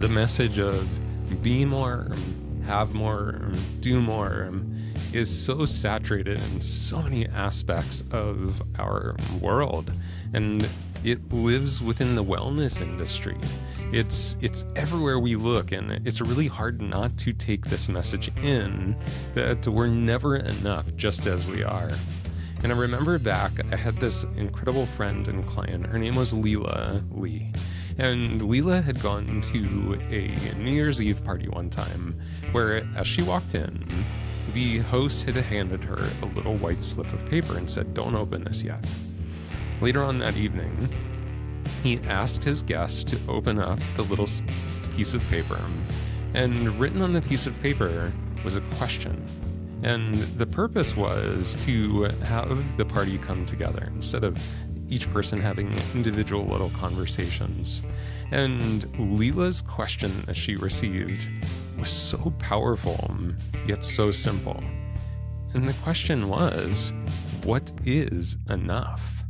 The message of be more, have more, do more is so saturated in so many aspects of our world, and it lives within the wellness industry. It's everywhere we look, and it's really hard not to take this message in that we're never enough just as we are. And I remember back, I had this incredible friend and client. Her name was Leila Lee. And Leila had gone to a New Year's Eve party one time where, as she walked in, the host had handed her a little white slip of paper and said, "Don't open this yet." Later on that evening, he asked his guests to open up the little piece of paper, and written on the piece of paper was a question. And the purpose was to have the party come together instead of each person having individual little conversations. And Leila's question that she received was so powerful, yet so simple. And the question was, what is enough?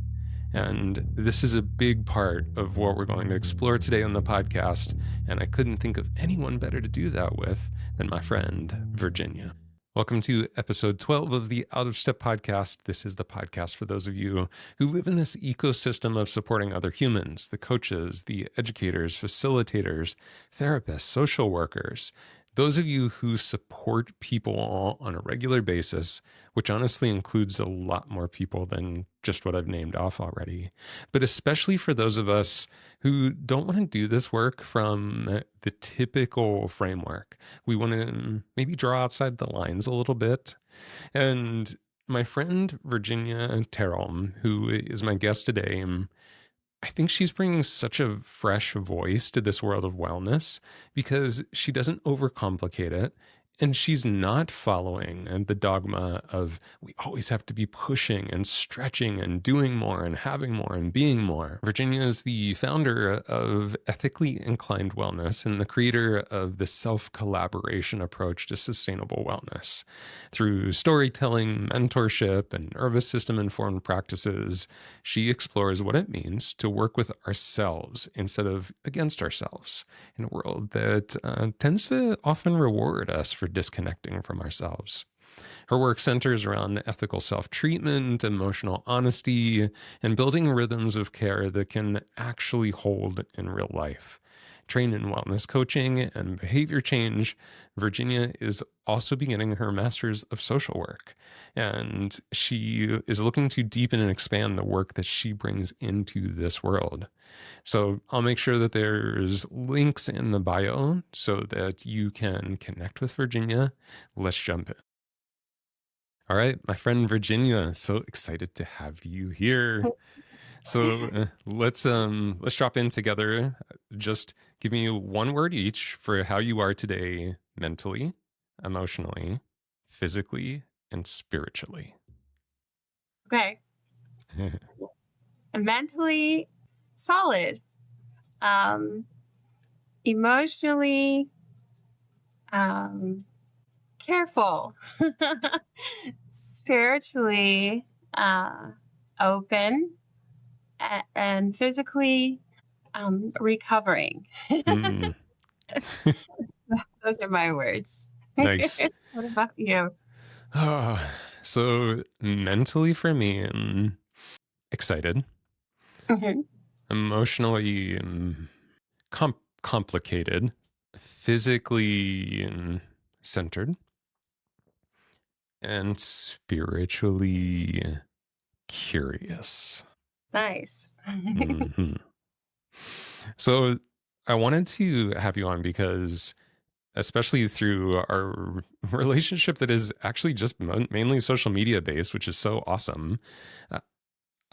And this is a big part of what we're going to explore today on the podcast. And I couldn't think of anyone better to do that with than my friend, Virginia. Welcome to episode 12 of the Out of Step podcast. This is the podcast for those of you who live in this ecosystem of supporting other humans, the coaches, the educators, facilitators, therapists, social workers, those of you who support people on a regular basis, which honestly includes a lot more people than just what I've named off already. But especially for those of us who don't want to do this work from the typical framework. We want to maybe draw outside the lines a little bit. And my friend Virginia Terrill, who is my guest today, I think she's bringing such a fresh voice to this world of wellness because she doesn't overcomplicate it. And she's not following the dogma of we always have to be pushing and stretching and doing more and having more and being more. Virginia is the founder of Ethically Inclined Wellness and the creator of the self-collaboration approach to sustainable wellness. Through storytelling, mentorship, and nervous system-informed practices, she explores what it means to work with ourselves instead of against ourselves in a world that tends to often reward us for disconnecting from ourselves. Her work centers around ethical self-treatment, emotional honesty, and building rhythms of care that can actually hold in real life. Trained in wellness coaching and behavior change, Virginia is also beginning her master's of social work, and she is looking to deepen and expand the work that she brings into this world. So I'll make sure that there's links in the bio so that you can connect with Virginia. Let's jump in. All right, my friend Virginia, so excited to have you here. So let's drop in together. Just give me one word each for how you are today, mentally, emotionally, physically, and spiritually. Okay. Mentally solid. Emotionally careful. Spiritually open. And physically recovering. Those are my words. Nice. What about you? So mentally for me, I'm excited. Mm-hmm. Emotionally complicated. Physically centered. And spiritually curious. Nice. Mm-hmm. So I wanted to have you on because, especially through our relationship that is actually just mainly social media based, which is so awesome,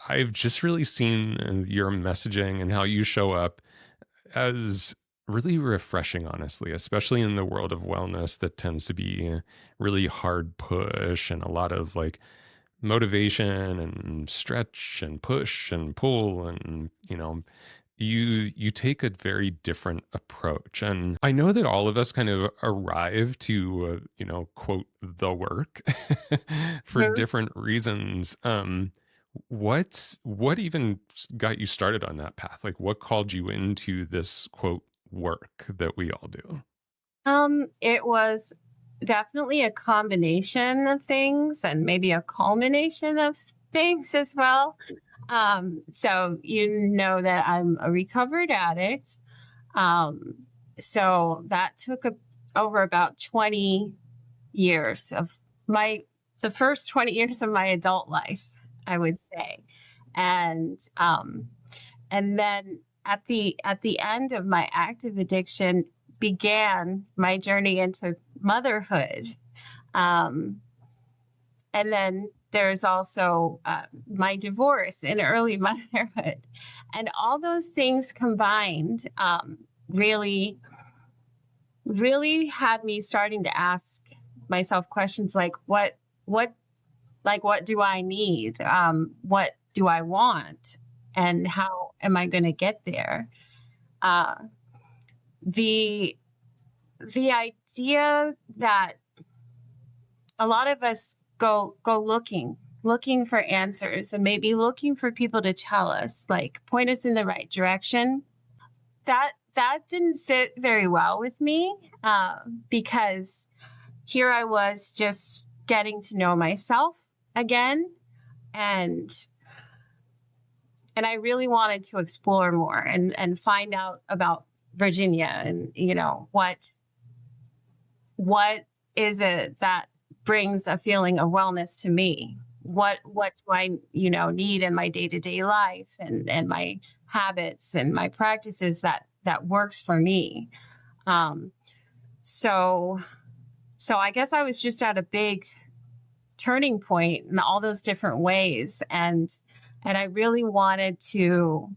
I've just really seen your messaging and how you show up as really refreshing, honestly, especially in the world of wellness that tends to be really hard push and a lot of like motivation and stretch and push and pull, and you take a very different approach. And I know that all of us kind of arrive to quote the work for different reasons. What even got you started on that path? Like, what called you into this quote work that we all do? It was definitely a combination of things and maybe a culmination of things as well. So you know that I'm a recovered addict. So that took over about 20 years of the first 20 years of my adult life, I would say. And then at the end of my active addiction began my journey into motherhood. And then there's also my divorce and early motherhood. And all those things combined really, really had me starting to ask myself questions like, what do I need? What do I want? And how am I going to get there? The idea that a lot of us go looking for answers and maybe looking for people to tell us, like point us in the right direction. That didn't sit very well with me because here I was just getting to know myself again, and I really wanted to explore more and find out about Virginia and, what is it that brings a feeling of wellness to me? What do I, need in my day-to-day life and my habits and my practices that works for me? So I guess I was just at a big turning point in all those different ways. And I really wanted to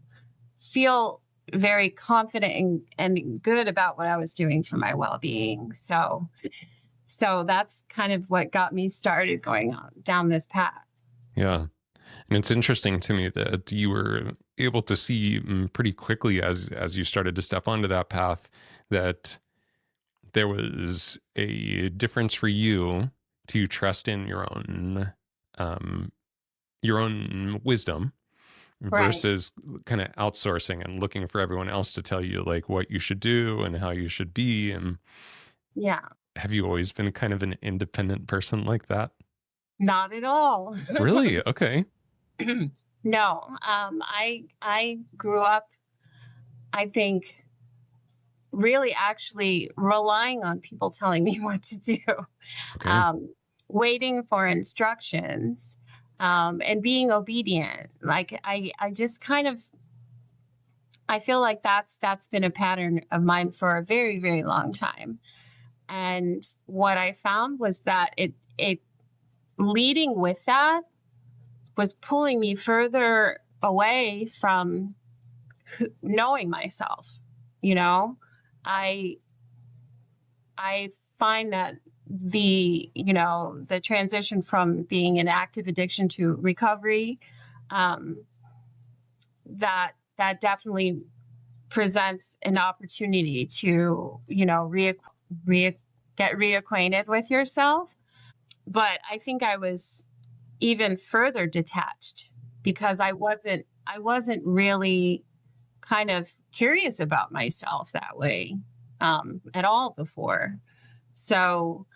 feel very confident and good about what I was doing for my well-being. So that's kind of what got me started going on down this path. Yeah. And it's interesting to me that you were able to see pretty quickly as you started to step onto that path that there was a difference for you to trust in your own wisdom versus kind of outsourcing and looking for everyone else to tell you like what you should do and how you should be. And yeah, have you always been kind of an independent person like that? Not at all. Really? Okay. No. I grew up, I think, really actually relying on people telling me what to do, Okay. waiting for instructions, and being obedient. Like I just kind of, I feel like that's been a pattern of mine for a very, very long time. And what I found was that it leading with that was pulling me further away from knowing myself. I find that the transition from being in active addiction to recovery, that definitely presents an opportunity to get reacquainted with yourself. But I think I was even further detached because I wasn't really kind of curious about myself that way at all before. So,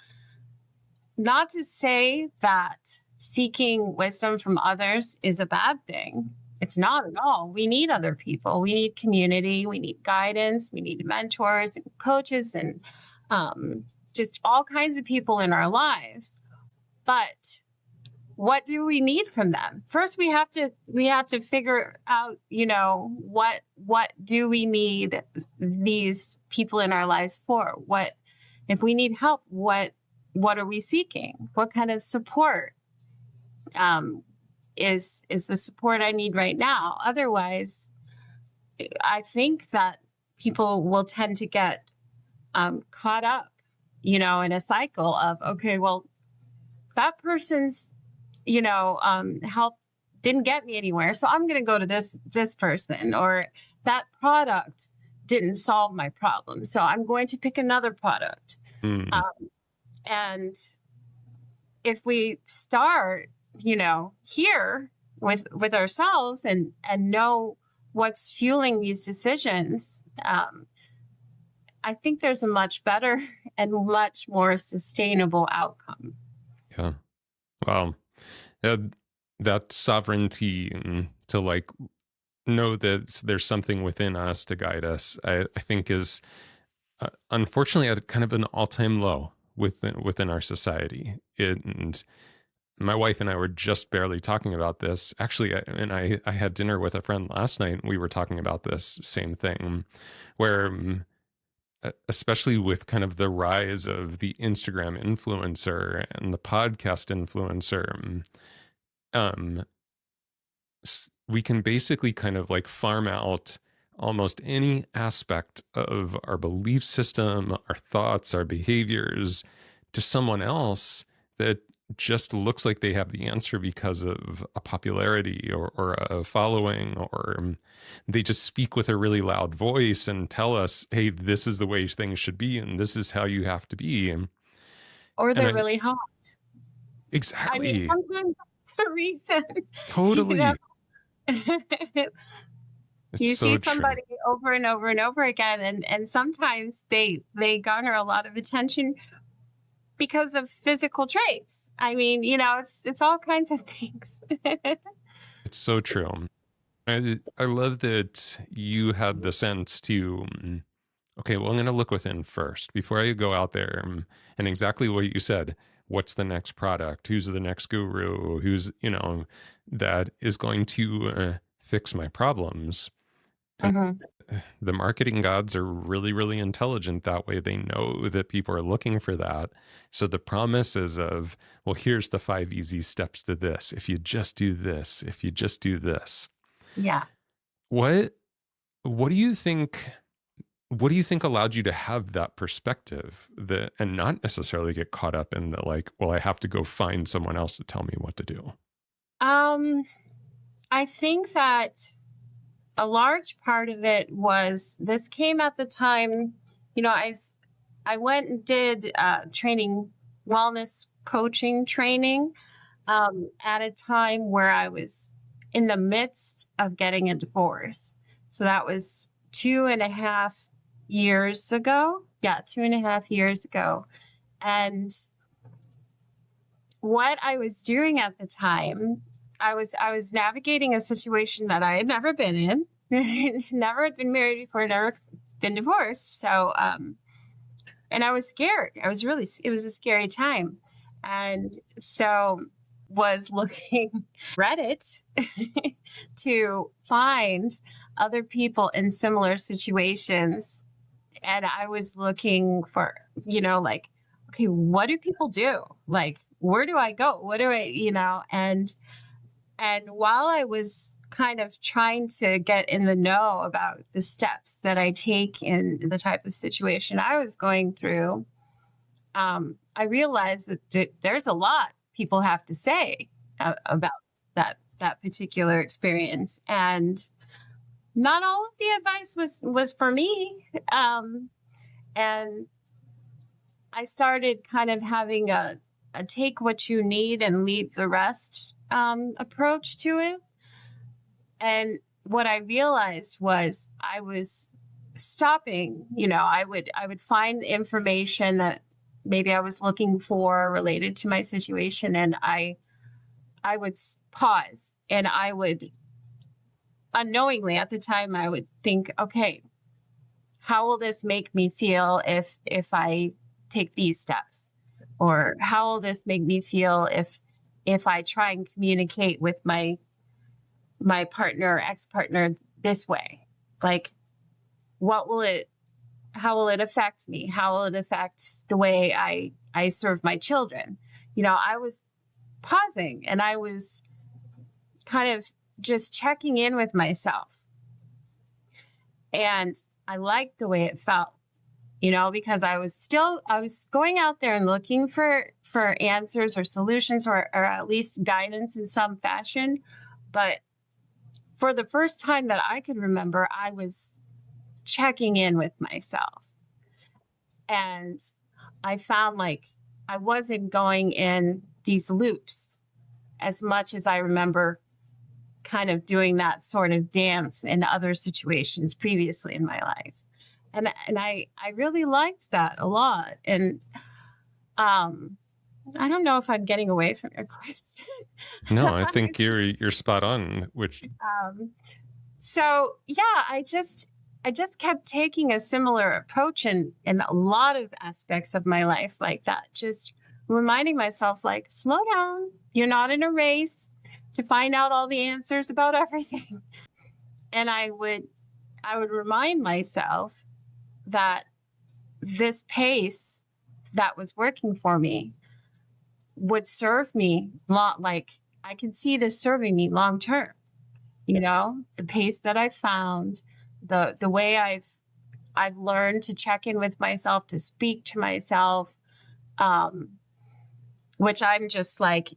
not to say that seeking wisdom from others is a bad thing. It's not at all. We need other people. We need community. We need guidance. We need mentors and coaches and just all kinds of people in our lives. But what do we need from them? First, we have to figure out, what do we need these people in our lives for? What, if we need help, what are we seeking? What kind of support is the support I need right now? Otherwise, I think that people will tend to get caught up, in a cycle of, okay, well, that person's help didn't get me anywhere, so I'm going to go to this person, or that product didn't solve my problem, so I'm going to pick another product. And if we start, here with ourselves and know what's fueling these decisions, I think there's a much better and much more sustainable outcome. Yeah. Wow. That sovereignty to like know that there's something within us to guide us, I think is unfortunately at kind of an all-time low within our society. And my wife and I were just barely talking about this. Actually, I had dinner with a friend last night, and we were talking about this same thing, where especially with kind of the rise of the Instagram influencer and the podcast influencer, um, we can basically kind of like farm out almost any aspect of our belief system, our thoughts, our behaviors to someone else that just looks like they have the answer because of a popularity or a following, or they just speak with a really loud voice and tell us, hey, this is the way things should be and this is how you have to be. Or they're really hot. Exactly. I mean, sometimes that's the reason. Totally. You so see somebody true. over and over and over again, and sometimes they garner a lot of attention because of physical traits. I mean, it's all kinds of things. It's so true. I love that you had the sense to, okay, well, I'm going to look within first before I go out there. And exactly what you said, what's the next product? Who's the next guru? Who's, that is going to fix my problems? And the marketing gods are really, really intelligent that way. They know that people are looking for that. So the promises of, well, here's the 5 easy steps to this. If you just do this, if you just do this. Yeah. What do you think allowed you to have that perspective and not necessarily get caught up in the like, well, I have to go find someone else to tell me what to do? I think that a large part of it was, this came at the time, I went and did training, wellness coaching training at a time where I was in the midst of getting a divorce. So that was 2.5 years ago. Yeah, 2.5 years ago. And what I was doing at the time, I was navigating a situation that I had never been in, never had been married before, never been divorced. So, and I was scared. It was a scary time. And so was looking Reddit to find other people in similar situations. And I was looking for, like, okay, what do people do? Like, where do I go? What do I, and while I was kind of trying to get in the know about the steps that I take in the type of situation I was going through, I realized that there's a lot people have to say about that particular experience, and not all of the advice was for me. And I started kind of having a take what you need and leave the rest approach to it. And what I realized was I was stopping, I would find information that maybe I was looking for related to my situation, and I would pause, and I would unknowingly at the time, I would think, okay, how will this make me feel if I take these steps? Or how will this make me feel if I try and communicate with my partner or ex-partner this way? Like, how will it affect me? How will it affect the way I serve my children? I was pausing, and I was kind of just checking in with myself. And I liked the way it felt, because I was going out there and looking for answers or solutions or at least guidance in some fashion. But for the first time that I could remember, I was checking in with myself. And I found like I wasn't going in these loops as much as I remember kind of doing that sort of dance in other situations previously in my life. And I really liked that a lot. And I don't know if I'm getting away from your question. No, I think you're spot on, which So yeah, I just kept taking a similar approach in a lot of aspects of my life like that. Just reminding myself, like, slow down. You're not in a race to find out all the answers about everything. And I would remind myself that this pace that was working for me would serve me like I can see this serving me long term. You know, the pace that I found, the way I've learned to check in with myself, to speak to myself, which I'm just like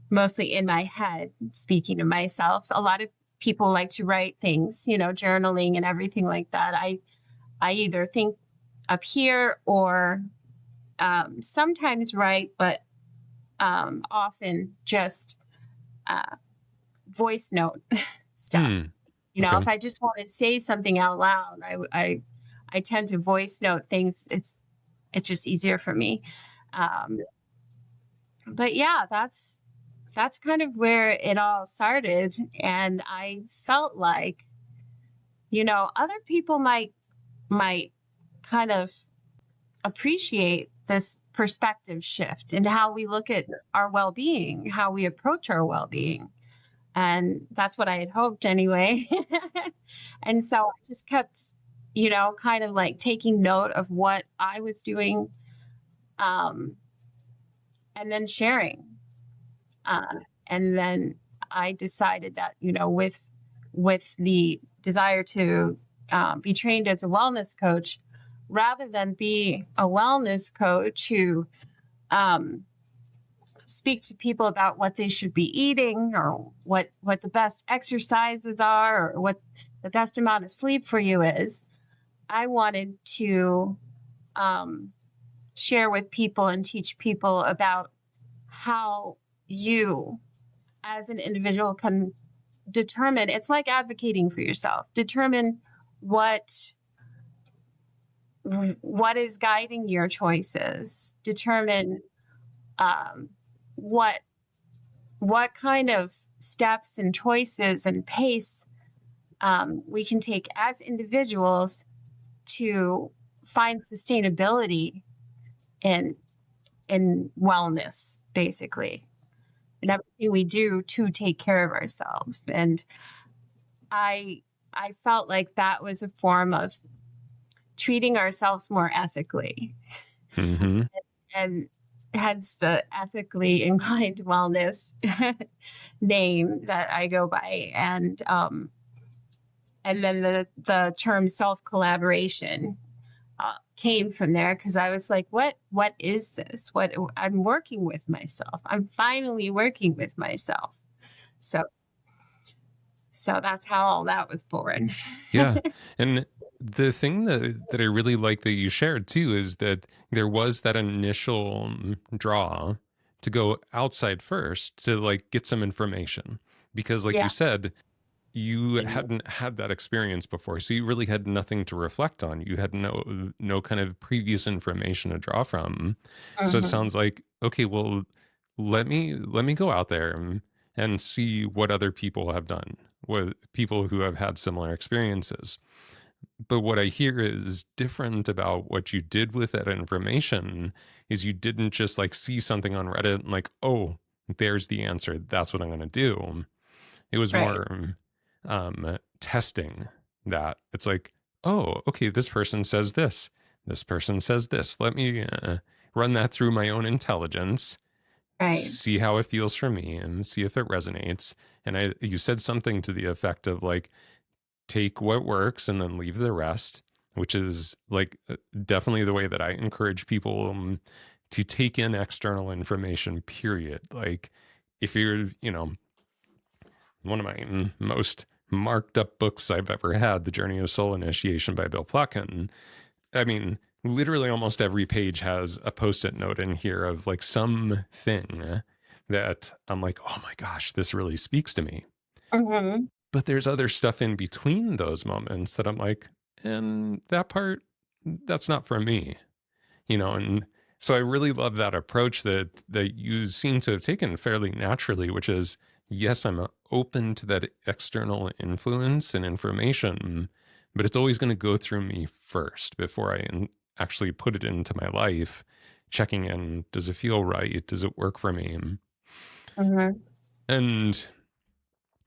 mostly in my head speaking to myself. A lot of people like to write things, you know, journaling and everything like that. I either think up here or sometimes write, but often just voice note stuff. You know, okay. if I just want to say something out loud, I tend to voice note things. It's just easier for me. But yeah, that's kind of where it all started. And I felt like, you know, other people might kind of appreciate this perspective shift in how we look at our well-being, how we approach our well-being. And that's what I had hoped anyway. And so I just kept, you know, kind of like taking note of what I was doing, and then sharing. And then I decided that, you know, with the desire to be trained as a wellness coach, rather than be a wellness coach who speak to people about what they should be eating or what the best exercises are or what the best amount of sleep for you is, I wanted to share with people and teach people about how you as an individual can determine. It's like advocating for yourself. Determine what is guiding your choices. Determine what kind of steps and choices and pace we can take as individuals to find sustainability in wellness, basically, and everything we do to take care of ourselves. And I felt like that was a form of treating ourselves more ethically. And hence the ethically inclined wellness name that I go by. And then the term self-collaboration came from there, because I was like, what is this? What I'm working with myself. I'm finally working with myself. So that's how all that was born. Yeah. And the thing that I really like that you shared too is that there was that initial draw to go outside first to like get some information, because like Yeah. you said, you hadn't had that experience before, so you really had nothing to reflect on. You had no kind of previous information to draw from. So it sounds like, okay, well, let me go out there and see what other people have done, what people who have had similar experiences. But what I hear is different about what you did with that information is you didn't just like see something on Reddit and like, oh, there's the answer, that's what I'm going to do. It was Right. more testing that. It's like, oh, okay, this person says this. This person says this. Let me run that through my own intelligence, Right. see how it feels for me and see if it resonates. And you said something to the effect of like, take what works and then leave the rest, which is like definitely the way that I encourage people to take in external information, period. Like if you're, you know, one of my most marked up books I've ever had, The Journey of Soul Initiation by Bill Plotkin. I mean, literally almost every page has a post-it note in here of like something that I'm like, oh my gosh, this really speaks to me. But there's other stuff in between those moments that I'm like, and that part that's not for me, and so I really love that approach that you seem to have taken fairly naturally, which is, yes, I'm open to that external influence and information, but it's always going to go through me first before I actually put it into my life, checking in, does it feel right? Does it work for me? Mm-hmm. And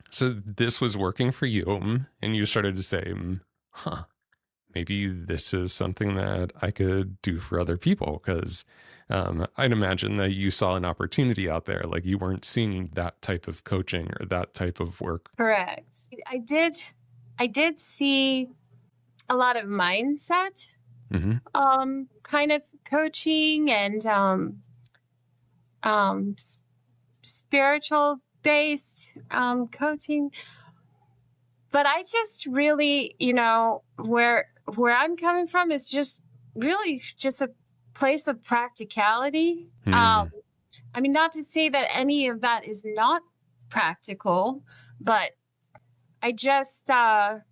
so this was working for you, and you started to say, huh, maybe this is something that I could do for other people, because I'd imagine that you saw an opportunity out there, like you weren't seeing that type of coaching or that type of work. Correct. I did see a lot of mindset kind of coaching and spiritual based coaching. But I just really, where I'm coming from is just really just a place of practicality. I mean, not to say that any of that is not practical, but I'm just a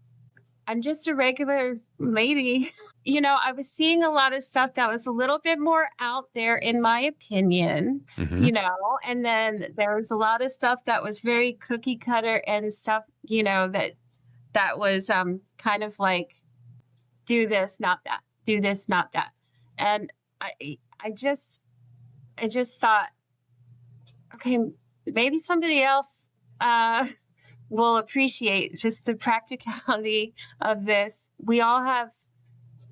regular lady. I was seeing a lot of stuff that was a little bit more out there, in my opinion, and then there was a lot of stuff that was very cookie cutter and stuff, that was kind of like, do this, not that, do this, not that. And I just thought, okay, maybe somebody else will appreciate just the practicality of this. We all have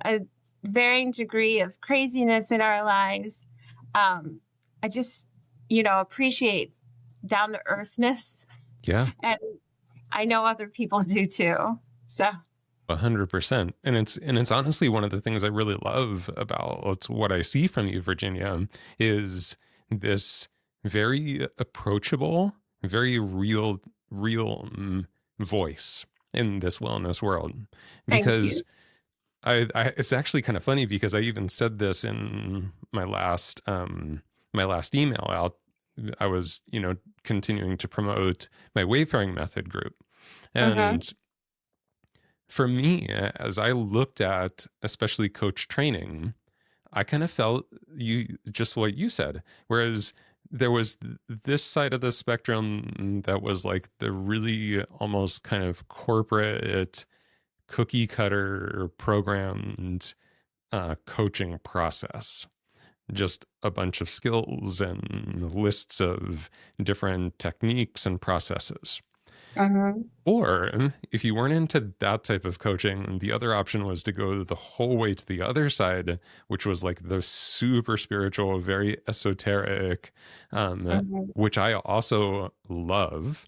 a varying degree of craziness in our lives. I just, appreciate down to earthness. Yeah. And I know other people do too. So 100%. And it's honestly one of the things I really love about what I see from you, Virginia, is this very approachable, very real voice in this wellness world. Because it's actually kind of funny, because I even said this in my last email out. I was, continuing to promote my wayfaring method group. And for me, as I looked at especially coach training, I kind of felt just what you said. Whereas there was this side of the spectrum that was like the really almost kind of corporate, cookie cutter programmed coaching process. Just a bunch of skills and lists of different techniques and processes. Or if you weren't into that type of coaching, the other option was to go the whole way to the other side, which was like the super spiritual, very esoteric, which I also love.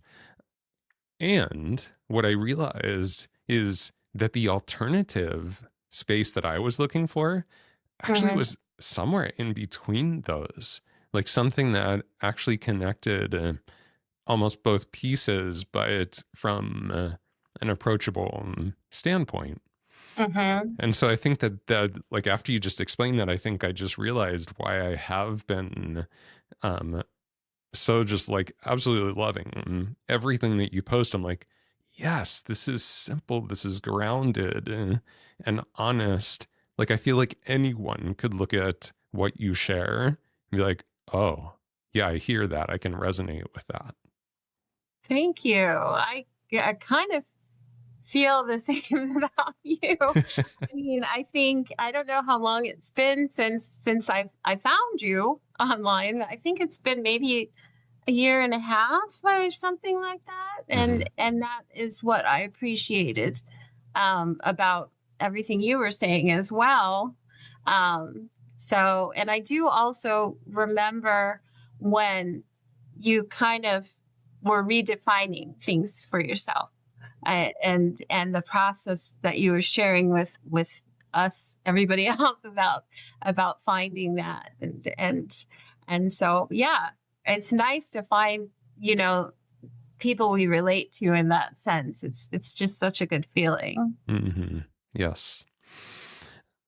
And what I realized is that the alternative space that I was looking for actually was somewhere in between those, like something that actually connected almost both pieces, but from an approachable standpoint. And so I think that like after you just explained that, I think I just realized why I have been so just like absolutely loving everything that you post. I'm like, yes, this is simple. This is grounded and honest. Like, I feel like anyone could look at what you share and be like, oh, yeah, I hear that. I can resonate with that. Thank you. I kind of feel the same about you. I mean, I don't know how long it's been since I found you online. I think it's been maybe a year and a half or something like that. And that is what I appreciated about everything you were saying as well. So, and I do also remember when you kind of were redefining things for yourself, and the process that you were sharing with us, everybody else, about finding that, and so yeah, it's nice to find people we relate to in that sense. It's just such a good feeling. Yes.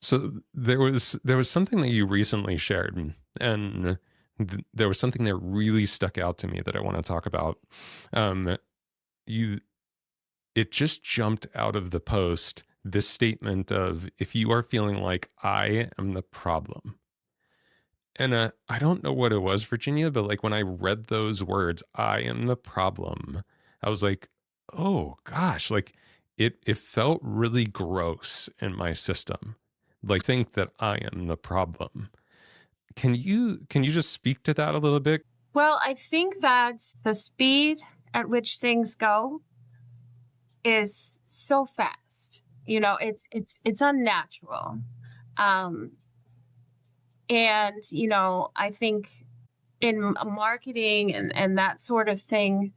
So there was something that you recently shared, and there was something that really stuck out to me that I want to talk about. It just jumped out of the post this statement of, if you are feeling like I am the problem. And I don't know what it was, Virginia, but like when I read those words, I am the problem, I was like, oh gosh, like it felt really gross in my system. Like, think that I am the problem. Can you just speak to that a little bit? Well, I think that the speed at which things go is so fast. It's unnatural. Um, and I think in marketing and that sort of thing,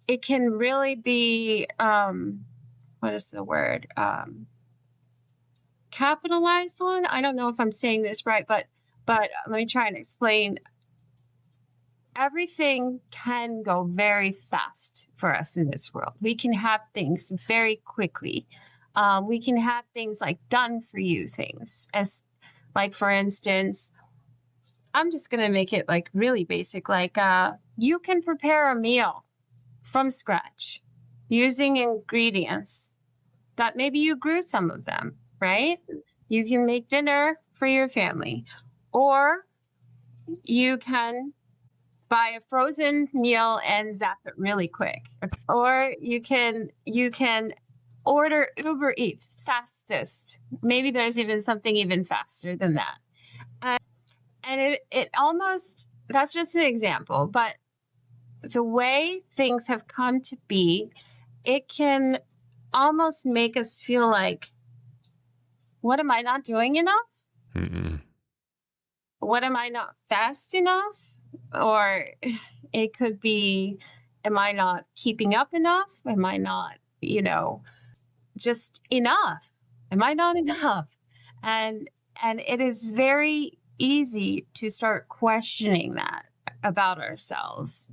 it can really be what is the word? Capitalized on. I don't know if I'm saying this right, but let me try and explain. Everything can go very fast for us in this world. We can have things very quickly. We can have things like done for you things, as like, for instance, I'm just going to make it like really basic. Like you can prepare a meal from scratch using ingredients that maybe you grew some of them, right? You can make dinner for your family, or you can buy a frozen meal and zap it really quick, or you can order Uber Eats fastest. Maybe there's even something even faster than that. And it almost, that's just an example, but the way things have come to be, it can almost make us feel like, what am I not doing enough? Mm-mm. What am I not fast enough? Or it could be, am I not keeping up enough? Am I not, just enough? Am I not enough? And it is very easy to start questioning that about ourselves.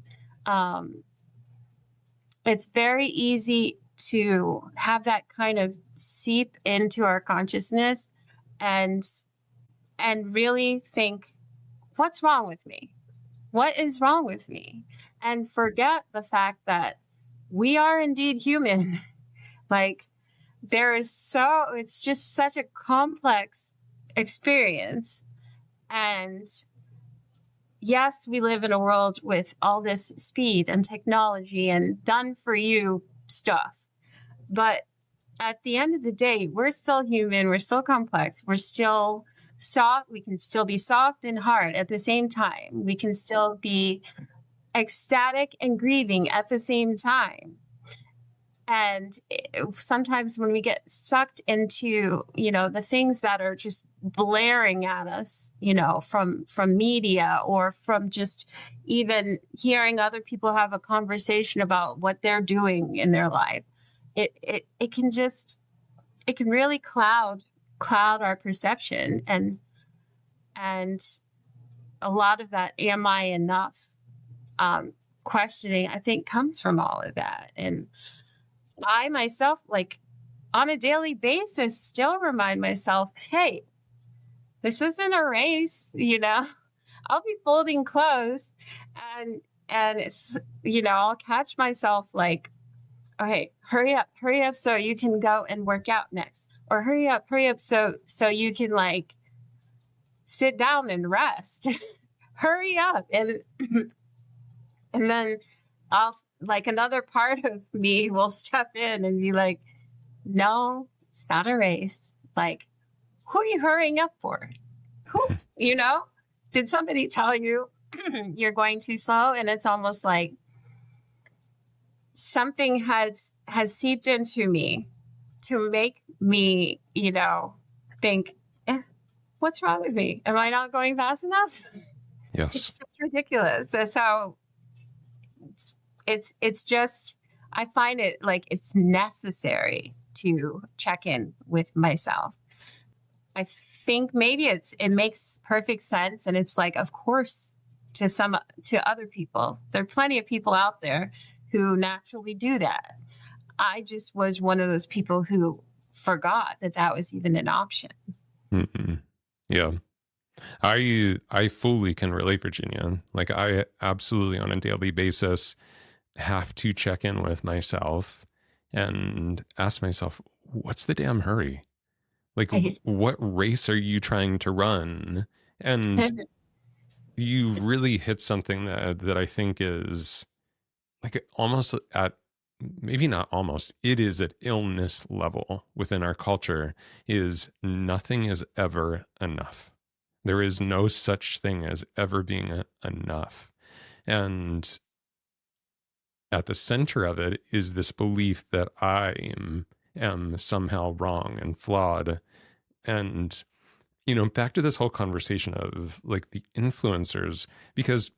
It's very easy to have that kind of seep into our consciousness and really think, what's wrong with me? What is wrong with me? And forget the fact that we are indeed human. Like, it's just such a complex experience. And yes, we live in a world with all this speed and technology and done for you stuff. But at the end of the day, we're still human. We're still complex. We're still soft. We can still be soft and hard at the same time. We can still be ecstatic and grieving at the same time. And sometimes when we get sucked into, the things that are just blaring at us, from media, or from just even hearing other people have a conversation about what they're doing in their life, it can really cloud our perception, and a lot of that "am I enough" questioning, I think, comes from all of that. And I myself, like, on a daily basis, still remind myself, hey, this isn't a race. I'll be folding clothes, and it's, I'll catch myself like, okay, hurry up so you can go and work out next, or hurry up so you can like sit down and rest. Hurry up. And then I'll, like, another part of me will step in and be like, no, it's not a race. Like, who are you hurrying up for? Who, did somebody tell you you're going too slow? And it's almost like something has seeped into me to make me, think, what's wrong with me? Am I not going fast enough? Yes. It's just ridiculous. So it's just, I find it like it's necessary to check in with myself. I think maybe it makes perfect sense, and it's like, of course, to other people. There are plenty of people out there who naturally do that. I just was one of those people who forgot that was even an option. Mm-mm. Yeah. I fully can relate, Virginia. Like, I absolutely on a daily basis have to check in with myself and ask myself, what's the damn hurry? Like, Right. what race are you trying to run? And you really hit something that I think is like almost at, maybe not almost, it is at illness level within our culture, is nothing is ever enough. There is no such thing as ever being enough. And at the center of it is this belief that I am somehow wrong and flawed. And, back to this whole conversation of like the influencers, because,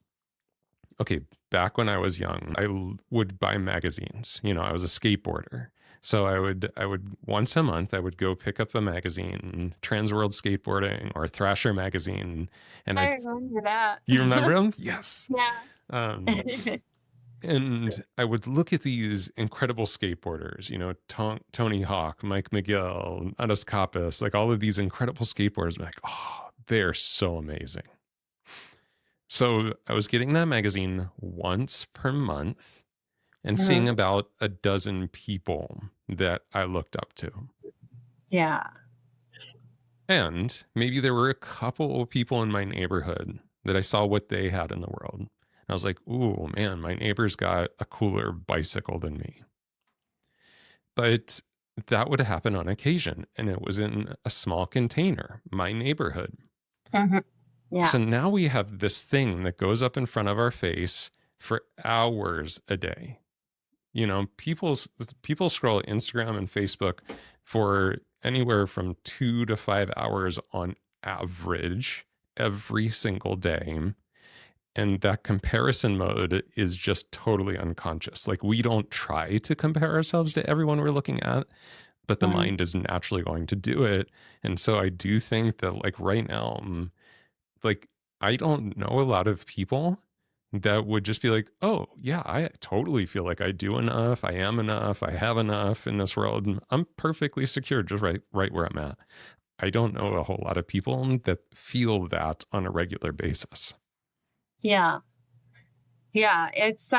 okay, back when I was young, I would buy magazines. I was a skateboarder. So I would once a month, I would go pick up a magazine, Trans World Skateboarding or Thrasher magazine. And I remember that. you remember them? Yes. Yeah. Um, and I would look at these incredible skateboarders, Tony Hawk, Mike McGill, Andres Kappas, like all of these incredible skateboarders. I'm like, oh, they're so amazing. So I was getting that magazine once per month and seeing about a dozen people that I looked up to. Yeah. And maybe there were a couple of people in my neighborhood that I saw what they had in the world. I was like, ooh, man, my neighbor's got a cooler bicycle than me. But that would happen on occasion, and it was in a small container, my neighborhood. Yeah. So now we have this thing that goes up in front of our face for hours a day. People scroll Instagram and Facebook for anywhere from 2 to 5 hours on average every single day. And that comparison mode is just totally unconscious. Like, we don't try to compare ourselves to everyone we're looking at, but the mind is naturally going to do it. And so I do think that, like, right now, like, I don't know a lot of people that would just be like, oh yeah, I totally feel like I do enough. I am enough. I have enough in this world. I'm perfectly secure just right where I'm at. I don't know a whole lot of people that feel that on a regular basis. Yeah. Yeah. It's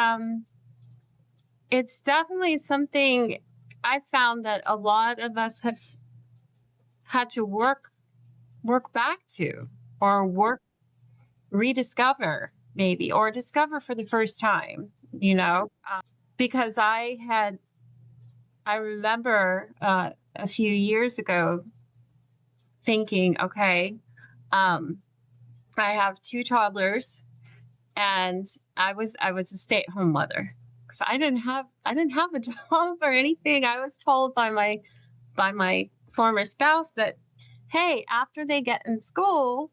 definitely something I found that a lot of us have had to work back to, or rediscover maybe, or discover for the first time, because I remember a few years ago thinking, okay, I have 2 toddlers, and I was a stay-at-home mother. So I didn't have a job or anything. I was told by my former spouse that, hey, after they get in school,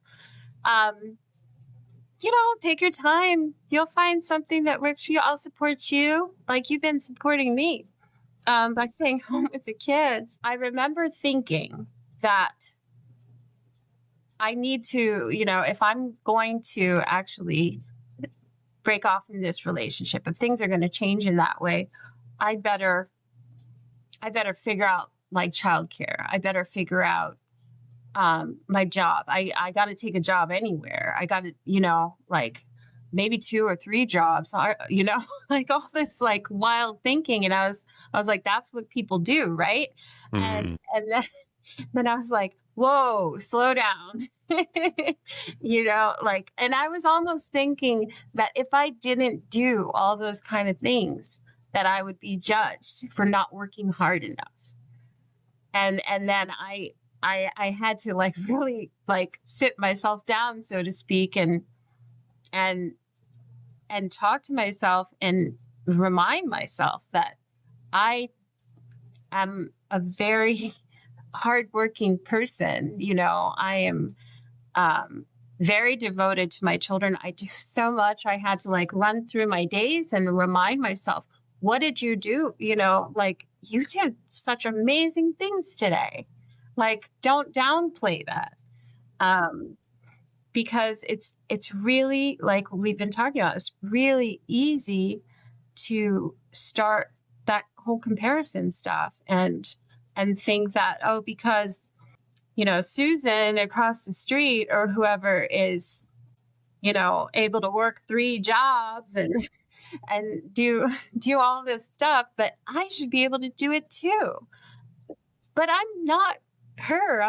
take your time. You'll find something that works for you. I'll support you like you've been supporting me by staying home with the kids. I remember thinking that I need to, if I'm going to actually break off from this relationship, if things are going to change in that way, I better figure out like childcare. I better figure out my job. I got to take a job anywhere. I got to, like maybe 2 or 3 jobs, like all this like wild thinking. And I was like, that's what people do. Right. And then I was like, whoa, slow down. And I was almost thinking that if I didn't do all those kind of things, that I would be judged for not working hard enough. And then I had to like really like sit myself down, so to speak, and talk to myself and remind myself that I am a very hardworking person. I am very devoted to my children. I do so much. I had to like run through my days and remind myself, what did you do? Like you did such amazing things today. Like, don't downplay that. Because it's really, like we've been talking about, it's really easy to start that whole comparison stuff and think that, oh, because, Susan across the street or whoever is, able to work 3 jobs and do all this stuff, but I should be able to do it too. but I'm not her.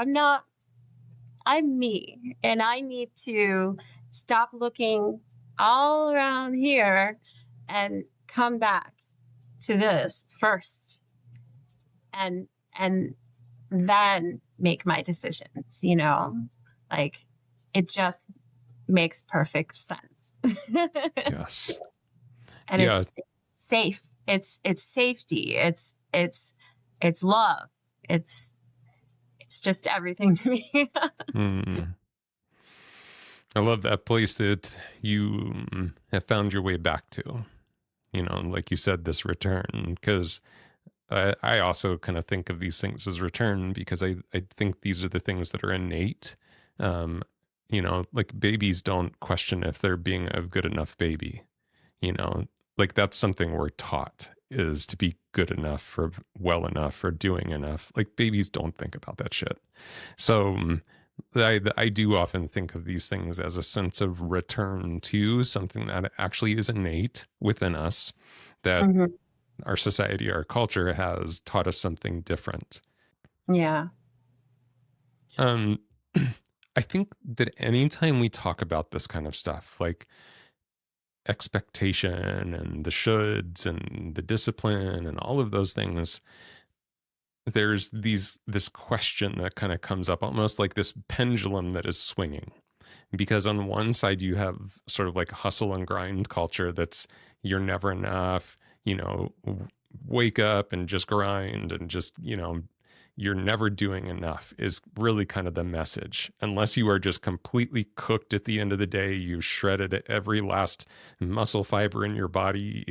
I'm me. And I need to stop looking all around here and come back to this first, and then make my decisions, like it just makes perfect sense. Yes. And Yeah. it's safe. It's safety. It's love. It's just everything to me. Mm. I love that place that you have found your way back to, like you said, this return, because I also kind of think of these things as return, because I think these are the things that are innate. Like babies don't question if they're being a good enough baby, like that's something we're taught, is to be good enough or well enough or doing enough. Like babies don't think about that shit. So I do often think of these things as a sense of return to something that actually is innate within us, that Mhm. our society, our culture has taught us something different. Yeah. Um, I think that anytime we talk about this kind of stuff, like expectation and the shoulds and the discipline and all of those things, there's this question that kind of comes up, almost like this pendulum that is swinging. Because on one side you have sort of like hustle and grind culture, that's you're never enough, wake up and just grind and just, you're never doing enough, is really kind of the message. Unless you are just completely cooked at the end of the day, you shredded every last muscle fiber in your body,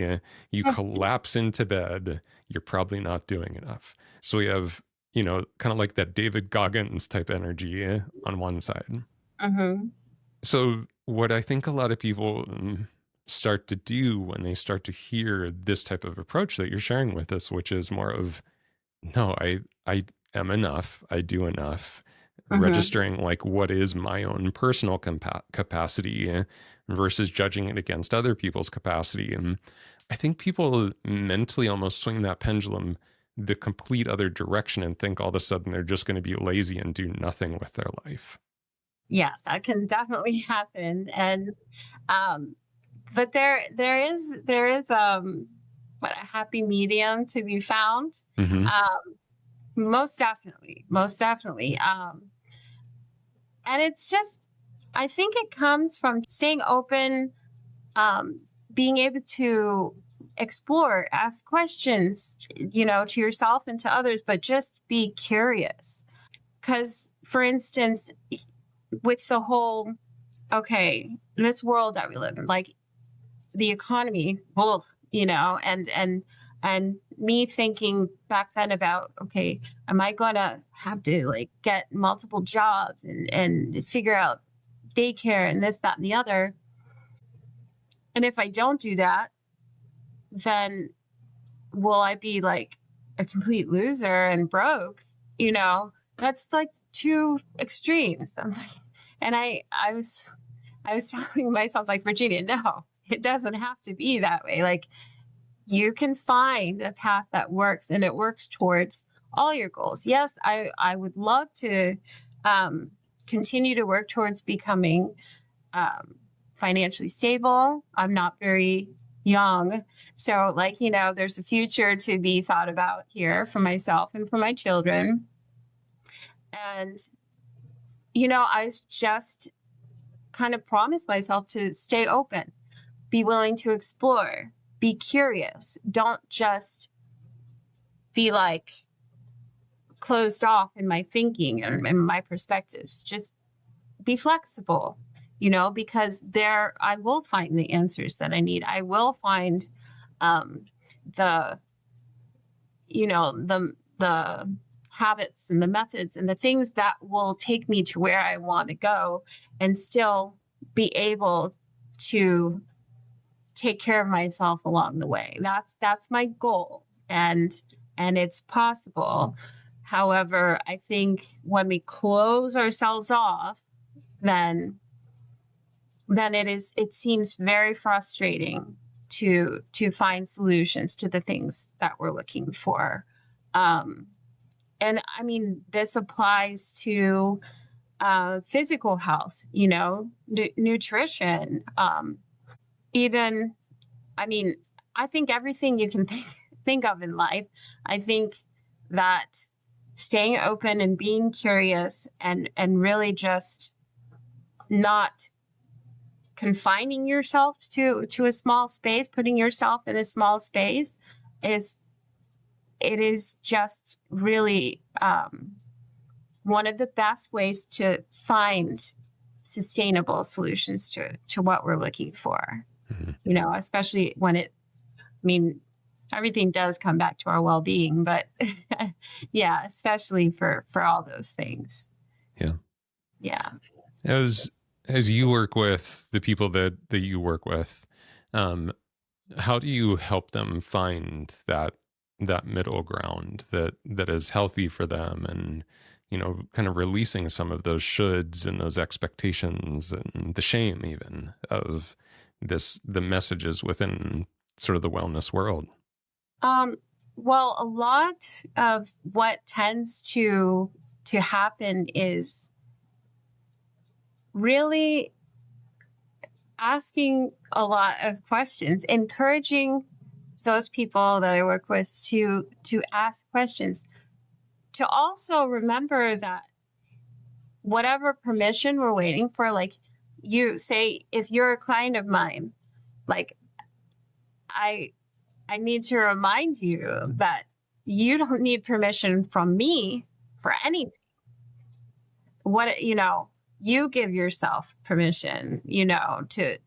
you collapse into bed, you're probably not doing enough. So we have, kind of like that David Goggins type energy on one side. Mm-hmm. So what I think a lot of people start to do when they start to hear this type of approach that you're sharing with us, which is more of, no, I am enough, I do enough, Mm-hmm. registering like what is my own personal capacity versus judging it against other people's capacity. And I think people mentally almost swing that pendulum the complete other direction and think all of a sudden they're just going to be lazy and do nothing with their life. Yeah, that can definitely happen. And but there is what, a happy medium to be found. Mm-hmm. Um most definitely. Most definitely. And it's just, I think it comes from staying open, um, being able to explore, ask questions, to yourself and to others, but just be curious. Because, for instance, with the whole, okay, this world that we live in, like the economy, both, and me thinking back then about, okay, am I gonna have to like get multiple jobs and figure out daycare and this, that, and the other? And if I don't do that, then will I be like a complete loser and broke? That's like two extremes. And I was telling myself, like, Virginia, no, it doesn't have to be that way. Like, you can find a path that works, and it works towards all your goals. Yes, I would love to continue to work towards becoming financially stable. I'm not very young. So, like, there's a future to be thought about here for myself and for my children. And, I just kind of promised myself to stay open, be willing to explore, be curious. Don't just be like closed off in my thinking and my perspectives. Just be flexible, because there I will find the answers that I need. I will find the the habits and the methods and the things that will take me to where I want to go, and still be able to take care of myself along the way. That's my goal, and it's possible. However, I think when we close ourselves off, then it seems very frustrating to find solutions to the things that we're looking for. And I mean, this applies to physical health, nutrition, even, I mean, I think everything you can think of in life. I think that staying open and being curious and really just not confining yourself to a small space, putting yourself in a small space, is just really one of the best ways to find sustainable solutions to what we're looking for. Especially when I mean, everything does come back to our well-being, but yeah, especially for all those things. Yeah. As you work with the people that you work with, how do you help them find that middle ground that is healthy for them, and kind of releasing some of those shoulds and those expectations and the shame even of the messages within sort of the wellness world? Well, a lot of what tends to happen is really asking a lot of questions, encouraging those people that I work with to ask questions, to also remember that whatever permission we're waiting for, like you say, if you're a client of mine, like I need to remind you that you don't need permission from me for anything. You give yourself permission, to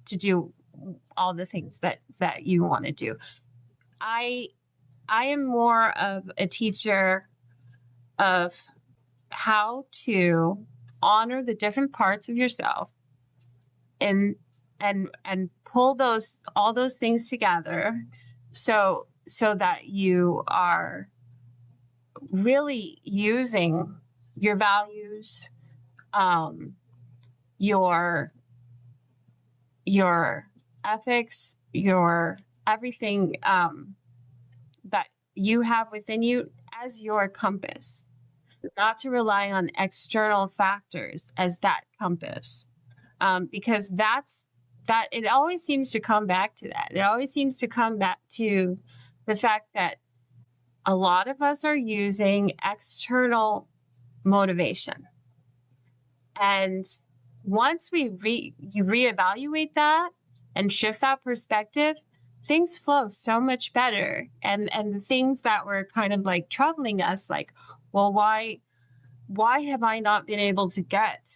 do all the things that you want to do. I am more of a teacher of how to honor the different parts of yourself and pull all those things together so that you are really using your values, your ethics, your everything that you have within you as your compass, not to rely on external factors as that compass, because that it always seems to come back to that. It always seems to come back to the fact that a lot of us are using external motivation. And once you reevaluate that and shift that perspective, things flow so much better. And the things that were kind of like troubling us, like, well, why have I not been able to get,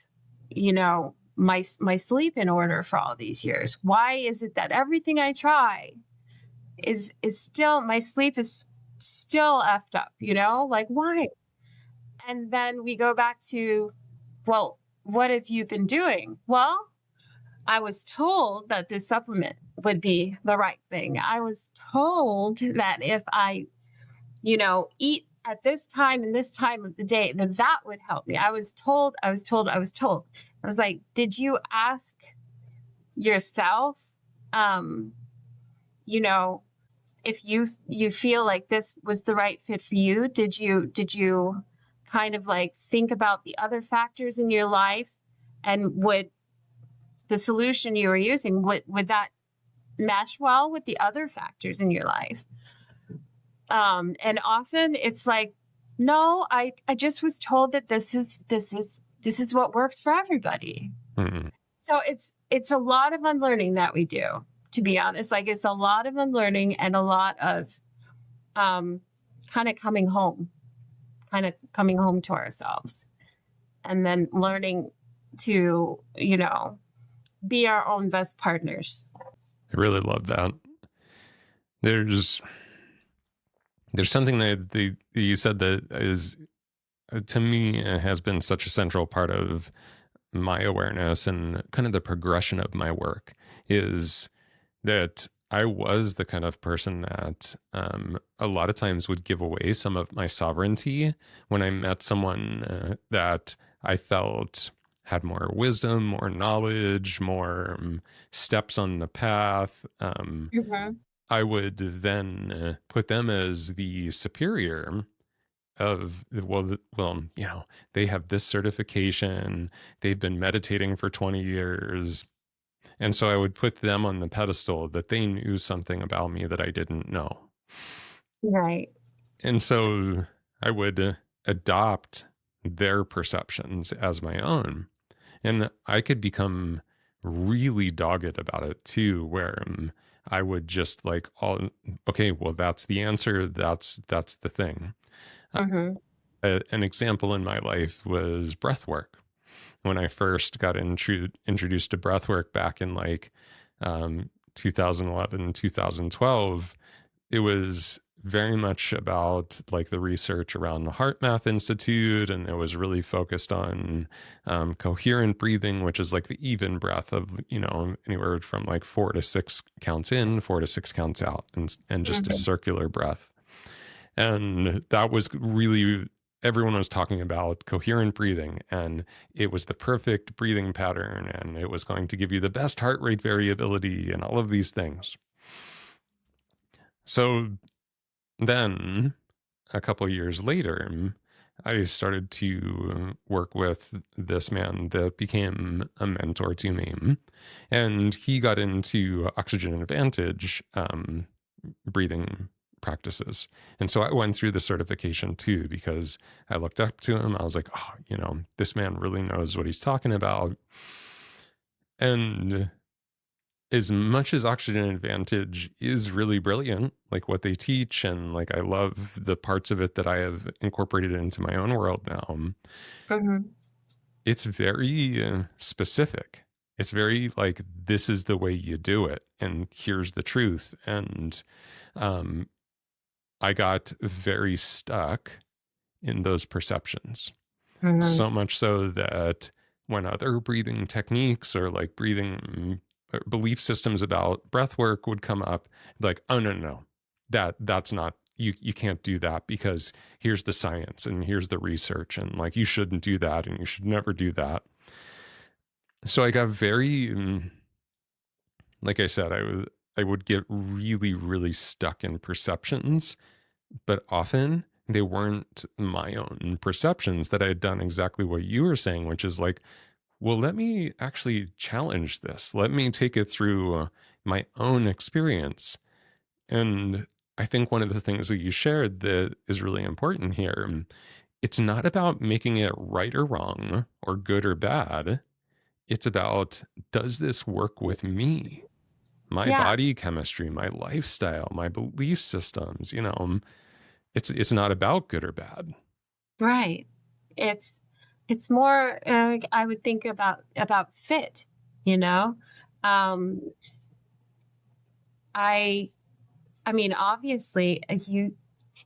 my sleep in order for all these years? Why is it that everything I try is still, my sleep is still effed up, like, why? And then we go back to, well, what have you been doing? Well, I was told that this supplement would be the right thing. I was told that if I, eat at this time and this time of the day, that would help me. I was told. I was like, did you ask yourself, if you feel like this was the right fit for you? Did you kind of like think about the other factors in your life, and would the solution you were using, would that mesh well with the other factors in your life? And often it's like, no, I just was told that this is what works for everybody. Mm-hmm. So it's a lot of unlearning that we do, to be honest. Like, it's a lot of unlearning and a lot of kind of coming home to ourselves, and then learning to, be our own best partners. I really love that. There's something that you said that is, to me, has been such a central part of my awareness and kind of the progression of my work, is that I was the kind of person that a lot of times would give away some of my sovereignty when I met someone that I felt had more wisdom, more knowledge, more steps on the path. Mm-hmm. I would then put them as the superior of, well, they have this certification, they've been meditating for 20 years. And so I would put them on the pedestal that they knew something about me that I didn't know. Right. And so I would adopt their perceptions as my own. And I could become really dogged about it too, where I would just like, okay, well, that's the answer. That's the thing. Mm-hmm. An example in my life was breathwork. When I first got introduced to breathwork back in like 2011, 2012, it was very much about like the research around the Heart Math Institute, and it was really focused on coherent breathing, which is like the even breath of anywhere from like 4 to 6 counts in, 4 to 6 counts out, and just a circular breath. And that was really, everyone was talking about coherent breathing, and it was the perfect breathing pattern, and it was going to give you the best heart rate variability and all of these things. So then a couple years later, I started to work with this man that became a mentor to me, and he got into oxygen advantage breathing practices. And so I went through the certification too, because I looked up to him. I was like, oh, this man really knows what he's talking about. And as much as oxygen advantage is really brilliant, like what they teach, and like I love the parts of it that I have incorporated into my own world now, it's very specific. It's very like, this is the way you do it, and here's the truth. And I got very stuck in those perceptions. So much so that when other breathing techniques or like breathing belief systems about breath work would come up, like, oh no, that's not, you can't do that, because here's the science and here's the research, and like you shouldn't do that and you should never do that. So I got very, like I said, I would get really, really stuck in perceptions, but often they weren't my own perceptions, that I had done exactly what you were saying, which is like, well, let me actually challenge this. Let me take it through my own experience. And I think one of the things that you shared that is really important here, it's not about making it right or wrong or good or bad. It's about, does this work with me? My body chemistry, my lifestyle, my belief systems, it's not about good or bad. Right. It's more, I would think about fit, I mean, obviously,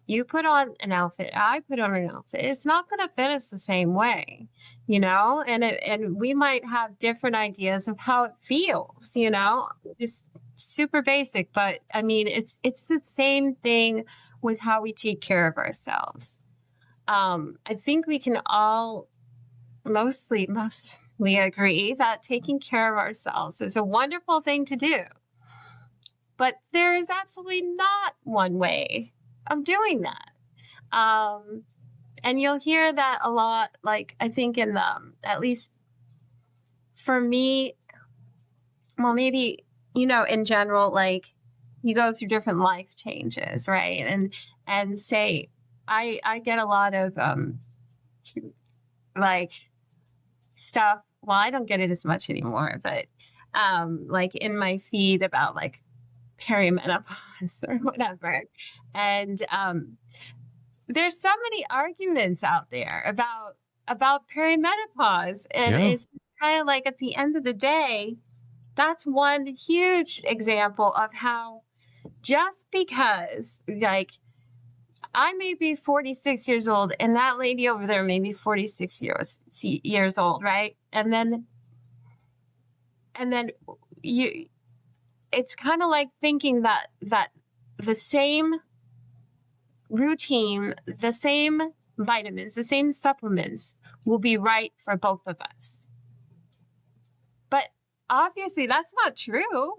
you put on an outfit, I put on an outfit, it's not going to fit us the same way, and we might have different ideas of how it feels, just super basic. But I mean, it's the same thing with how we take care of ourselves. I think we can all mostly agree that taking care of ourselves is a wonderful thing to do. But there is absolutely not one way of doing that. And you'll hear that a lot, like, I think in at least for me, well, maybe, in general, like you go through different life changes, right? And say, I get a lot of, like stuff. Well, I don't get it as much anymore, but, like in my feed about like perimenopause or whatever. And there's so many arguments out there about perimenopause. And it's kind of like, at the end of the day, that's one huge example of how, just because like I may be 46 years old and that lady over there may be 46 years old, right? And then it's kind of like thinking that the same routine, the same vitamins, the same supplements will be right for both of us. But obviously that's not true.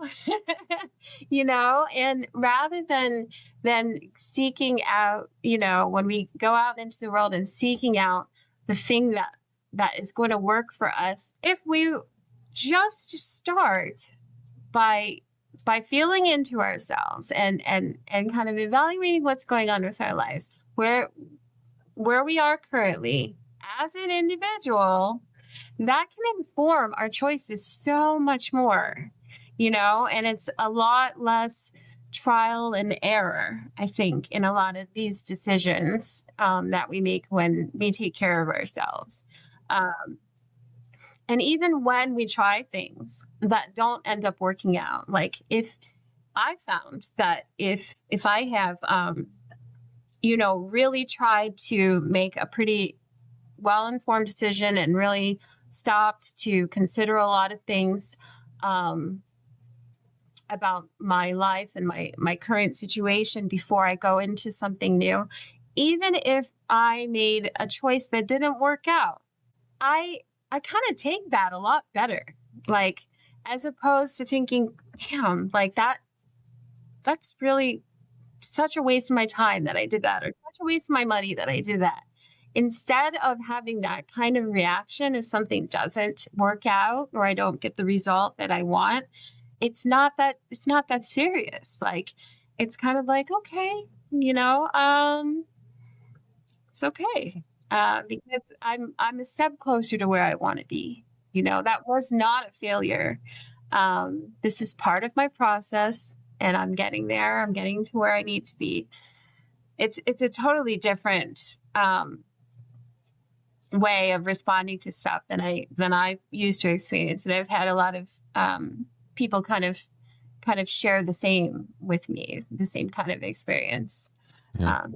And rather than seeking out, when we go out into the world and seeking out the thing that is going to work for us, if we just start by feeling into ourselves and kind of evaluating what's going on with our lives, where we are currently as an individual, that can inform our choices so much more, and it's a lot less trial and error, I think, in a lot of these decisions that we make when we take care of ourselves. And even when we try things that don't end up working out, like if I found that if I have, really tried to make a pretty well-informed decision and really stopped to consider a lot of things about my life and my current situation before I go into something new, even if I made a choice that didn't work out, I kind of take that a lot better. Like, as opposed to thinking, damn, like that's really such a waste of my time that I did that, or such a waste of my money that I did that. Instead of having that kind of reaction if something doesn't work out or I don't get the result that I want, it's not that serious. Like, it's kind of like, okay, it's okay. Because I'm a step closer to where I want to be. That was not a failure. This is part of my process, and I'm getting there. I'm getting to where I need to be. It's a totally different way of responding to stuff than I used to experience, and I've had a lot of people kind of share the same with me, the same kind of experience. Yeah,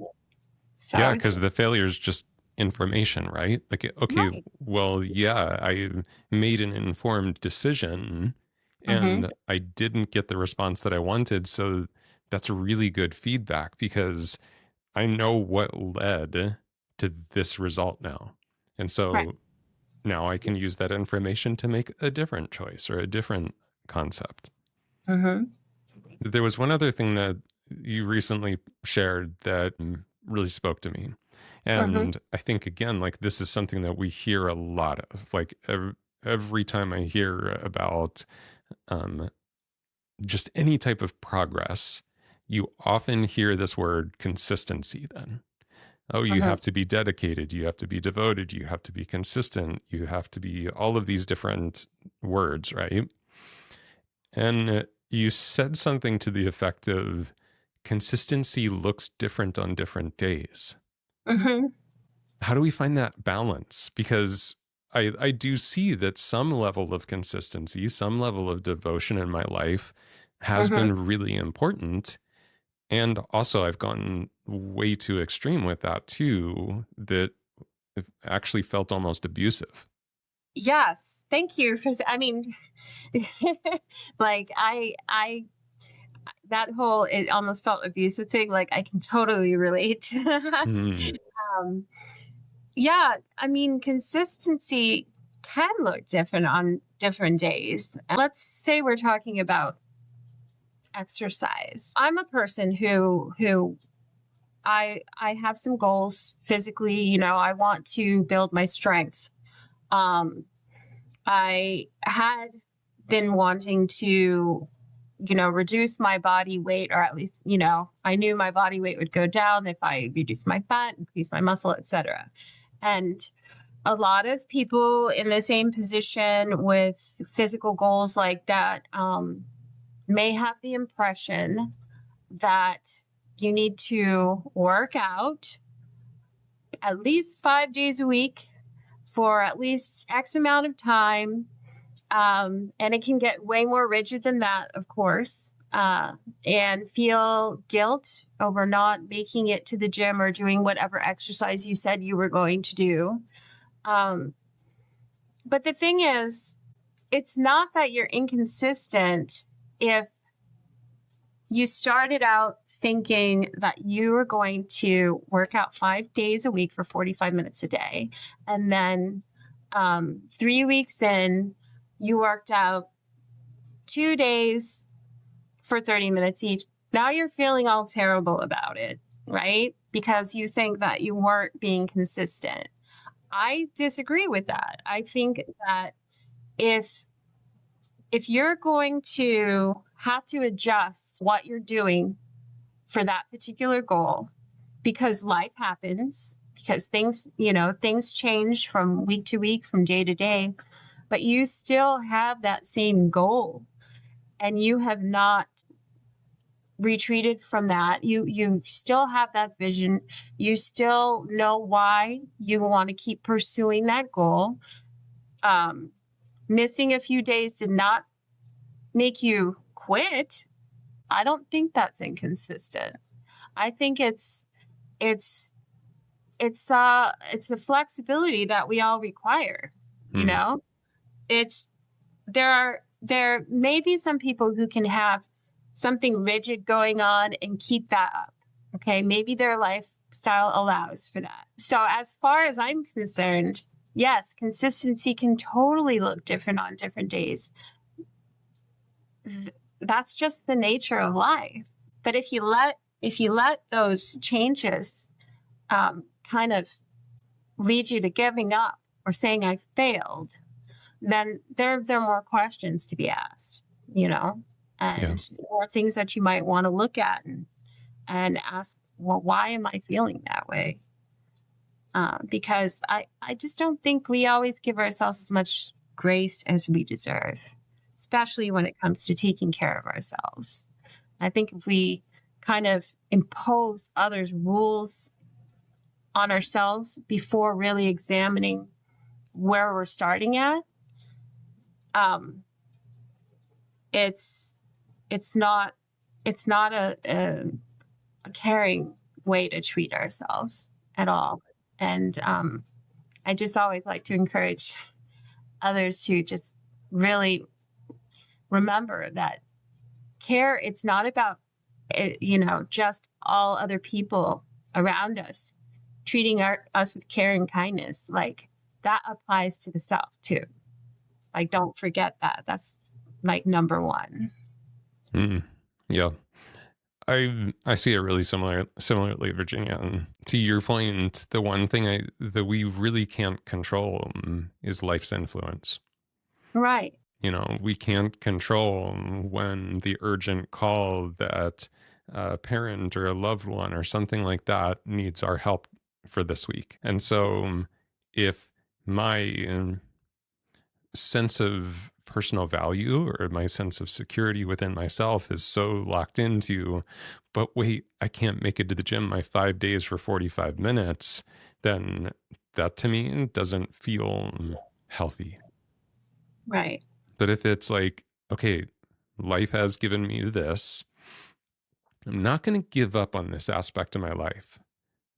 because the failure is just information, right? Like, okay, right. Well, yeah, I made an informed decision and I didn't get the response that I wanted. So that's really good feedback because I know what led to this result now. And so now I can use that information to make a different choice or a different concept. There was one other thing that you recently shared that really spoke to me. And I think, again, like, this is something that we hear a lot of. Like, every time I hear about just any type of progress, you often hear this word consistency then. Oh, you have to be dedicated, you have to be devoted, you have to be consistent, you have to be all of these different words, right? And you said something to the effect of consistency looks different on different days. How do we find that balance? Because I do see that some level of consistency, some level of devotion in my life has been really important. And also I've gotten way too extreme with that too, that it actually felt almost abusive. Yes. Thank you for, like that whole, it almost felt abusive thing. Like, I can totally relate to that. Yeah. Consistency can look different on different days. Let's say we're talking about exercise. I'm a person who I have some goals physically. I want to build my strength. I had been wanting to, reduce my body weight, or at least, I knew my body weight would go down if I reduced my fat, increase my muscle, etc. And a lot of people in the same position with physical goals like that may have the impression that you need to work out at least 5 days a week for at least X amount of time. And it can get way more rigid than that, of course, and feel guilt over not making it to the gym or doing whatever exercise you said you were going to do. But the thing is, it's not that you're inconsistent if you started out thinking that you were going to work out 5 days a week for 45 minutes a day. And then 3 weeks in, you worked out 2 days for 30 minutes each. Now you're feeling all terrible about it, right? Because you think that you weren't being consistent. I disagree with that. I think that if you're going to have to adjust what you're doing for that particular goal, because life happens, because things change from week to week, from day to day, but you still have that same goal and you have not retreated from that. You still have that vision. You still know why you want to keep pursuing that goal. Missing a few days did not make you quit. I don't think that's inconsistent. I think it's a flexibility that we all require. You know, there may be some people who can have something rigid going on and keep that up. Okay, maybe their lifestyle allows for that. So as far as I'm concerned, yes, consistency can totally look different on different days. That's just the nature of life. But if you let those changes kind of lead you to giving up or saying I failed, then there are more questions to be asked, and more things that you might want to look at and ask, well, why am I feeling that way? Because I just don't think we always give ourselves as much grace as we deserve, especially when it comes to taking care of ourselves. I think if we kind of impose others' rules on ourselves before really examining where we're starting at, it's not a caring way to treat ourselves at all. And I just always like to encourage others to just really remember that care, it's not about just all other people around us treating us with care and kindness. Like, that applies to the self too. Like, don't forget that. That's like number one. Yeah. I see it really similarly, Virginia. And to your point, the one thing that we really can't control is life's influence. Right. We can't control when the urgent call that a parent or a loved one or something like that needs our help for this week. And so if my sense of personal value or my sense of security within myself is so locked into, but wait, I can't make it to the gym my 5 days for 45 minutes, then that to me doesn't feel healthy. Right. But if it's like, okay, life has given me this, I'm not going to give up on this aspect of my life.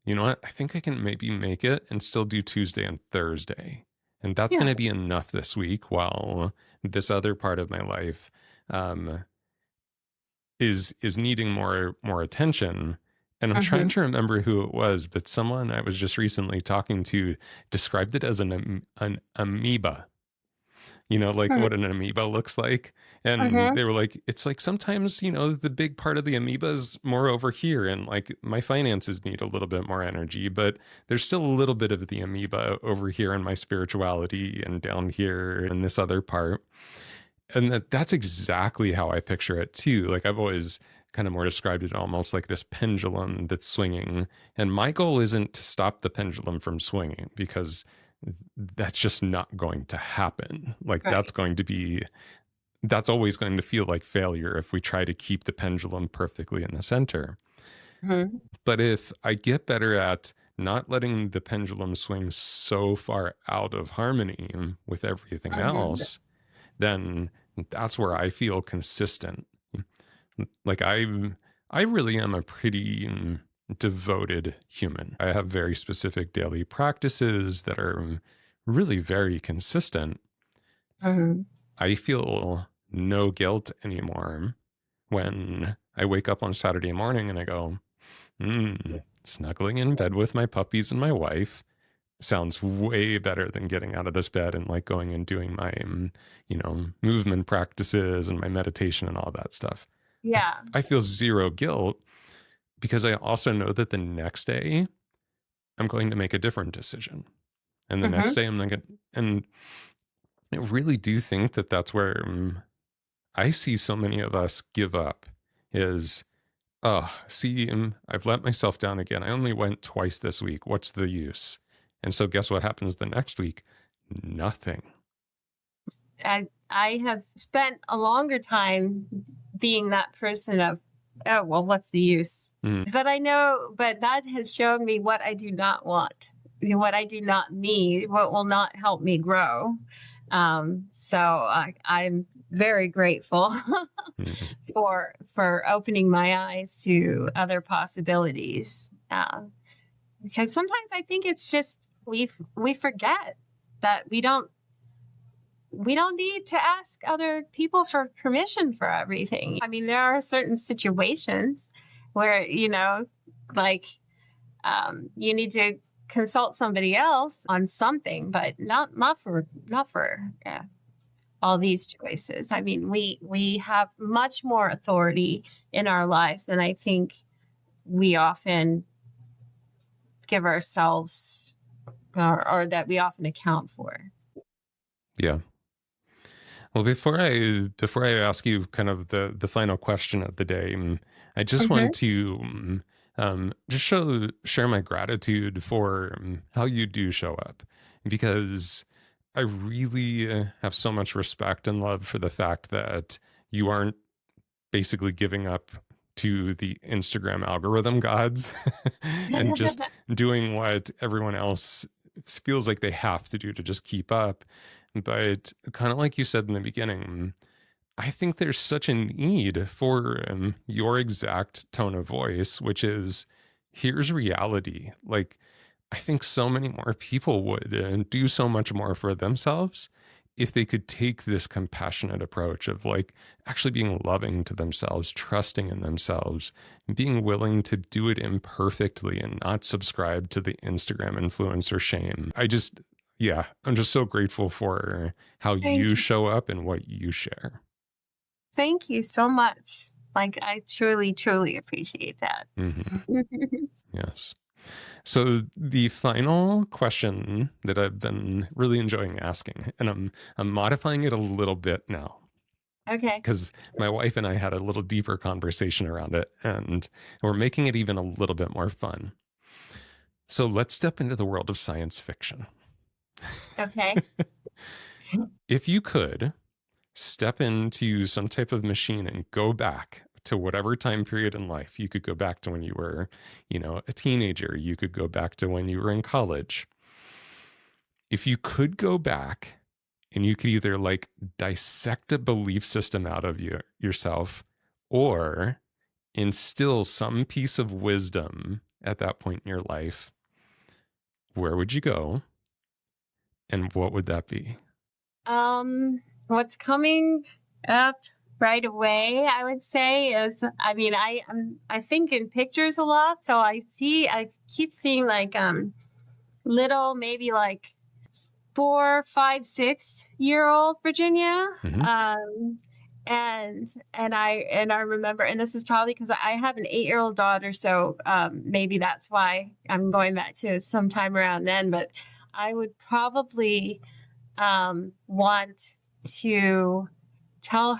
You know what? I think I can maybe make it and still do Tuesday and Thursday. And that's going to be enough this week, while this other part of my life is needing more attention. And I'm trying to remember who it was, but someone I was just recently talking to described it as an amoeba. What an amoeba looks like. And they were like, it's like sometimes, the big part of the amoeba is more over here. And like my finances need a little bit more energy, but there's still a little bit of the amoeba over here in my spirituality and down here in this other part. And that's exactly how I picture it too. Like, I've always kind of more described it almost like this pendulum that's swinging. And my goal isn't to stop the pendulum from swinging, because that's just not going to happen. Like, Right. that's always going to feel like failure if we try to keep the pendulum perfectly in the center. But if I get better at not letting the pendulum swing so far out of harmony with everything else, then that's where I feel consistent. Like, I really am a pretty devoted human. I have very specific daily practices that are really very consistent. I feel no guilt anymore when I wake up on Saturday morning and I go, snuggling in bed with my puppies and my wife, sounds way better than getting out of this bed and like going and doing my, movement practices and my meditation and all that stuff. Yeah. I feel zero guilt because I also know that the next day I'm going to make a different decision. And the next day I'm not going to, and I really do think that that's where I see so many of us give up is, I've let myself down again. I only went twice this week. What's the use? And so guess what happens the next week? Nothing. I have spent a longer time being that person of, oh, well, what's the use? But I know, but that has shown me what I do not want, what I do not need, what will not help me grow. So I'm very grateful for opening my eyes to other possibilities. Because sometimes I think it's just we forget that we don't need to ask other people for permission for everything. I mean, there are certain situations where, like you need to consult somebody else on something, but not for all these choices. I mean, we have much more authority in our lives than I think we often give ourselves or that we often account for. Yeah. Well, before I ask you kind of the final question of the day, I just want to just share my gratitude for how you do show up, because I really have so much respect and love for the fact that you aren't basically giving up to the Instagram algorithm gods and just doing what everyone else feels like they have to do to just keep up. But kind of like you said in the beginning, I think there's such a need for your exact tone of voice, which is, here's reality. Like, I think so many more people would do so much more for themselves if they could take this compassionate approach of like actually being loving to themselves, trusting in themselves, being willing to do it imperfectly and not subscribe to the Instagram influencer shame. I'm just so grateful for how you show up and what you share. Thank you so much. Like, I truly, truly appreciate that. Yes. So the final question that I've been really enjoying asking, and I'm modifying it a little bit now. Okay. Because my wife and I had a little deeper conversation around it, and we're making it even a little bit more fun. So let's step into the world of science fiction. Okay. If you could step into some type of machine and go back to whatever time period in life, you could go back to when you were, a teenager, you could go back to when you were in college. If you could go back and you could either like dissect a belief system out of yourself or instill some piece of wisdom at that point in your life, where would you go? And what would that be? What's coming up right away, I would say, is, I mean, I think in pictures a lot. So I keep seeing like little, maybe like 4, 5, 6-year-old Virginia. And I remember, and this is probably because I have an 8-year-old daughter, so maybe that's why I'm going back to sometime around then. But I would probably want to tell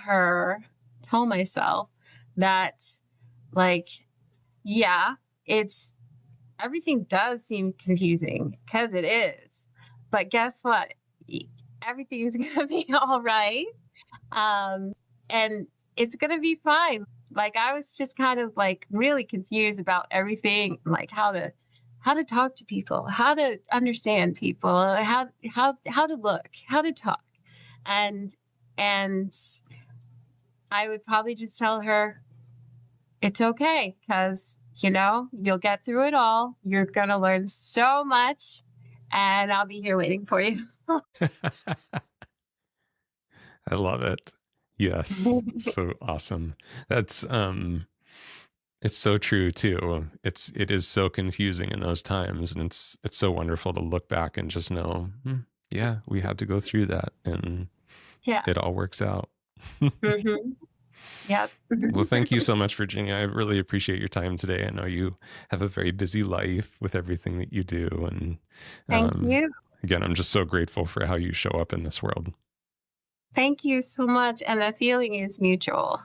myself that, like, yeah, everything does seem confusing, because it is, but guess what? Everything's gonna be all right. And it's gonna be fine. Like, I was just kind of like really confused about everything, like how to talk to people, how to understand people, how to look, how to talk. And I would probably just tell her, it's okay, because, you'll get through it all. You're going to learn so much, and I'll be here waiting for you. I love it. Yes. So awesome. That's, It's so true too. It is so confusing in those times, and it's so wonderful to look back and just know, yeah, we had to go through that, and Yeah. it all works out. Mm-hmm. Yep. Well, thank you so much, Virginia. I really appreciate your time today. I know you have a very busy life with everything that you do, and Thank you. again, I'm just so grateful for how you show up in this world. Thank you so much. And the feeling is mutual.